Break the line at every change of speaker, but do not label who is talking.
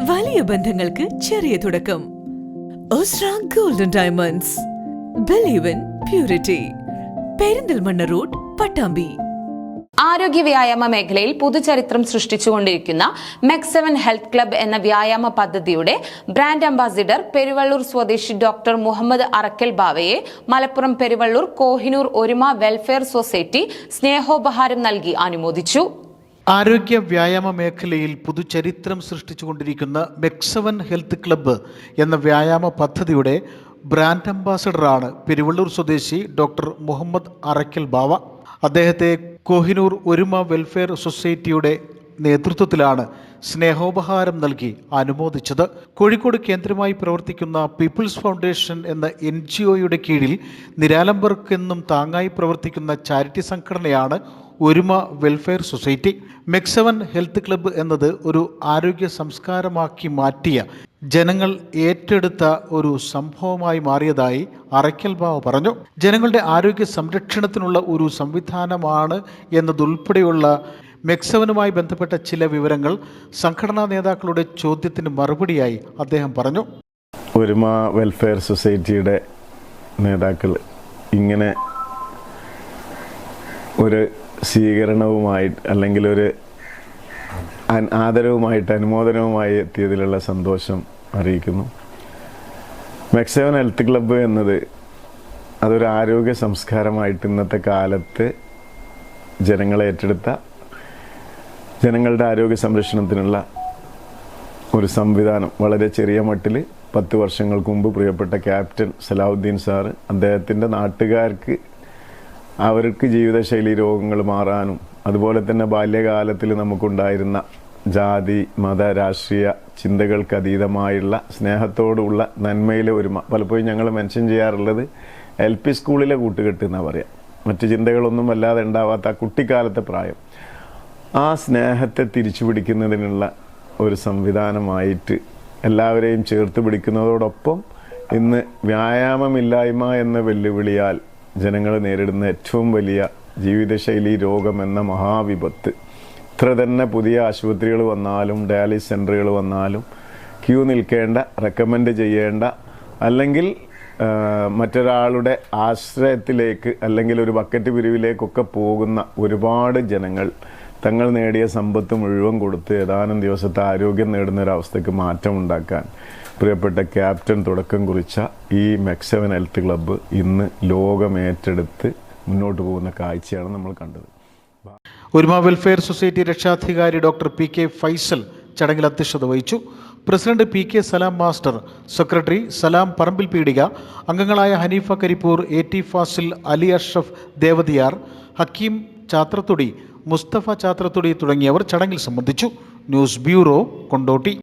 വലിയ ബന്ധങ്ങൾക്ക് ചെറിയ തുടക്കം. ഒസ്ര golden diamonds. Believe in purity. Perinthalmanna road, Pattambi.
ആരോഗ്യ വ്യായാമ മേഖലയിൽ പുതുചരിത്രം സൃഷ്ടിച്ചുകൊണ്ടിരിക്കുന്ന മെക്സ്7 ഹെൽത്ത് ക്ലബ്ബ് എന്ന വ്യായാമ പദ്ധതിയുടെ ബ്രാൻഡ് അംബാസിഡർ പെരുവള്ളൂർ സ്വദേശി ഡോക്ടർ മുഹമ്മദ് അറക്കൽ ബാവയെ മലപ്പുറം പെരുവള്ളൂർ കോഹിനൂർ ഒരുമ വെൽഫെയർ സൊസൈറ്റി സ്നേഹോപഹാരം നൽകി അനുമോദിച്ചു.
ആരോഗ്യ വ്യായാമ മേഖലയിൽ പുതുചരിത്രം സൃഷ്ടിച്ചുകൊണ്ടിരിക്കുന്ന മെക്സ്7 ഹെൽത്ത് ക്ലബ്ബ് എന്ന വ്യായാമ പദ്ധതിയുടെ ബ്രാൻഡ് അംബാസിഡറാണ് പെരുവള്ളൂർ സ്വദേശി ഡോക്ടർ മുഹമ്മദ് അറക്കൽ ബാവ. അദ്ദേഹത്തെ കോഹിനൂർ ഒരുമ വെൽഫെയർ സൊസൈറ്റിയുടെ നേതൃത്വത്തിലാണ് സ്നേഹോപഹാരം നൽകി അനുമോദിച്ചത്. കോഴിക്കോട് കേന്ദ്രമായി പ്രവർത്തിക്കുന്ന പീപ്പിൾസ് ഫൗണ്ടേഷൻ എന്ന NGOയുടെ കീഴിൽ നിരാലംബർക്കെന്നും താങ്ങായി പ്രവർത്തിക്കുന്ന ചാരിറ്റി സംഘടനയാണ് ഒരുമ വെൽഫെയർ സൊസൈറ്റി. മെക്സ്7 ഹെൽത്ത് ക്ലബ്ബ് എന്നത് ഒരു ആരോഗ്യ സംസ്കാരമാക്കി മാറ്റിയ, ജനങ്ങൾ ഏറ്റെടുത്ത ഒരു സംഭവമായി മാറിയതായി അറക്കൽ ബാവ പറഞ്ഞു. ജനങ്ങളുടെ ആരോഗ്യ സംരക്ഷണത്തിനുള്ള ഒരു സംവിധാനമാണ് എന്നതുൾപ്പെടെയുള്ള മെക്സ്7നുമായി ബന്ധപ്പെട്ട ചില വിവരങ്ങൾ സംഘടനാ നേതാക്കളുടെ ചോദ്യത്തിന് മറുപടിയായി അദ്ദേഹം പറഞ്ഞു.
ഒരുമ വെൽഫെയർ സൊസൈറ്റിയുടെ നേതാക്കൾ ഇങ്ങനെ ഒരു സ്വീകരണവുമായിട്ട് അല്ലെങ്കിൽ ഒരു ആദരവുമായിട്ട് അനുമോദനവുമായി എത്തിയതിലുള്ള സന്തോഷം അറിയിക്കുന്നു. മെക്സ്7 ഹെൽത്ത് ക്ലബ്ബ് എന്നത് അതൊരു ആരോഗ്യ സംസ്കാരമായിട്ട് ഇന്നത്തെ കാലത്ത് ജനങ്ങളെ ഏറ്റെടുത്ത, ജനങ്ങളുടെ ആരോഗ്യ സംരക്ഷണത്തിനുള്ള ഒരു സംവിധാനം. വളരെ ചെറിയ മട്ടിൽ 10 വർഷങ്ങൾക്ക് മുമ്പ് പ്രിയപ്പെട്ട ക്യാപ്റ്റൻ സലാഹുദ്ദീൻ സാറ് അദ്ദേഹത്തിൻ്റെ നാട്ടുകാർക്ക് അവർക്ക് ജീവിതശൈലി രോഗങ്ങൾ മാറാനും അതുപോലെ തന്നെ ബാല്യകാലത്തിൽ നമുക്കുണ്ടായിരുന്ന ജാതി മത രാഷ്ട്രീയ ചിന്തകൾക്ക് അതീതമായുള്ള സ്നേഹത്തോടുള്ള നന്മയിലെ ഒരുമ. പലപ്പോഴും ഞങ്ങൾ മെൻഷൻ ചെയ്യാറുള്ളത് LP സ്കൂളിലെ കൂട്ടുകെട്ട് എന്നാണ് പറയുക. മറ്റു ചിന്തകളൊന്നും വല്ലാതെ ഉണ്ടാവാത്ത ആ കുട്ടിക്കാലത്തെ പ്രായം, ആ സ്നേഹത്തെ തിരിച്ചു പിടിക്കുന്നതിനുള്ള ഒരു സംവിധാനമായിട്ട് എല്ലാവരെയും ചേർത്ത് പിടിക്കുന്നതോടൊപ്പം ഇന്ന് വ്യായാമമില്ലായ്മ എന്ന വെല്ലുവിളിയാൽ ജനങ്ങൾ നേരിടുന്ന ഏറ്റവും വലിയ ജീവിതശൈലി രോഗം എന്ന മഹാവിപത്ത്, ഇത്ര തന്നെ പുതിയ ആശുപത്രികൾ വന്നാലും ഡയാലിസിസ് സെൻ്ററുകൾ വന്നാലും ക്യൂ നിൽക്കേണ്ട, റെക്കമെൻഡ് ചെയ്യേണ്ട, അല്ലെങ്കിൽ മറ്റൊരാളുടെ ആശ്രയത്തിലേക്ക് അല്ലെങ്കിൽ ഒരു ബക്കറ്റ് പിരിവിലേക്കൊക്കെ പോകുന്ന ഒരുപാട് ജനങ്ങൾ തങ്ങൾ നേടിയ സമ്പത്ത് മുഴുവൻ കൊടുത്ത് ഏതാനും ദിവസത്തെ ആരോഗ്യം നേടുന്ന ഒരവസ്ഥയ്ക്ക് മാറ്റമുണ്ടാക്കാൻ പ്രിയപ്പെട്ട ക്യാപ്റ്റൻ തുടക്കം കുറിച്ച ഈ മെക്സ്7 ഹെൽത്ത് ക്ലബ്ബ് ഇന്ന് ലോകം ഏറ്റെടുത്ത് മുന്നോട്ട് പോകുന്ന കാഴ്ചയാണ് നമ്മൾ കണ്ടത്.
ഒരുമ വെൽഫെയർ സൊസൈറ്റി രക്ഷാധികാരി ഡോക്ടർ PK ഫൈസൽ ചടങ്ങിൽ അധ്യക്ഷത വഹിച്ചു. പ്രസിഡന്റ് PK സലാം മാസ്റ്റർ, സെക്രട്ടറി സലാം പറമ്പിൽ പീടിക, അംഗങ്ങളായ ഹനീഫ കരിപ്പൂർ, AT ഫാസിൽ, അലി അഷ്റഫ് ദേവതിയാർ, ഹക്കീം ചാത്രത്തൊടി, മുസ്തഫ ചാത്രത്തൊടി തുടങ്ങിയവർ ചടങ്ങിൽ സംബന്ധിച്ചു. News bureau, Kondotty.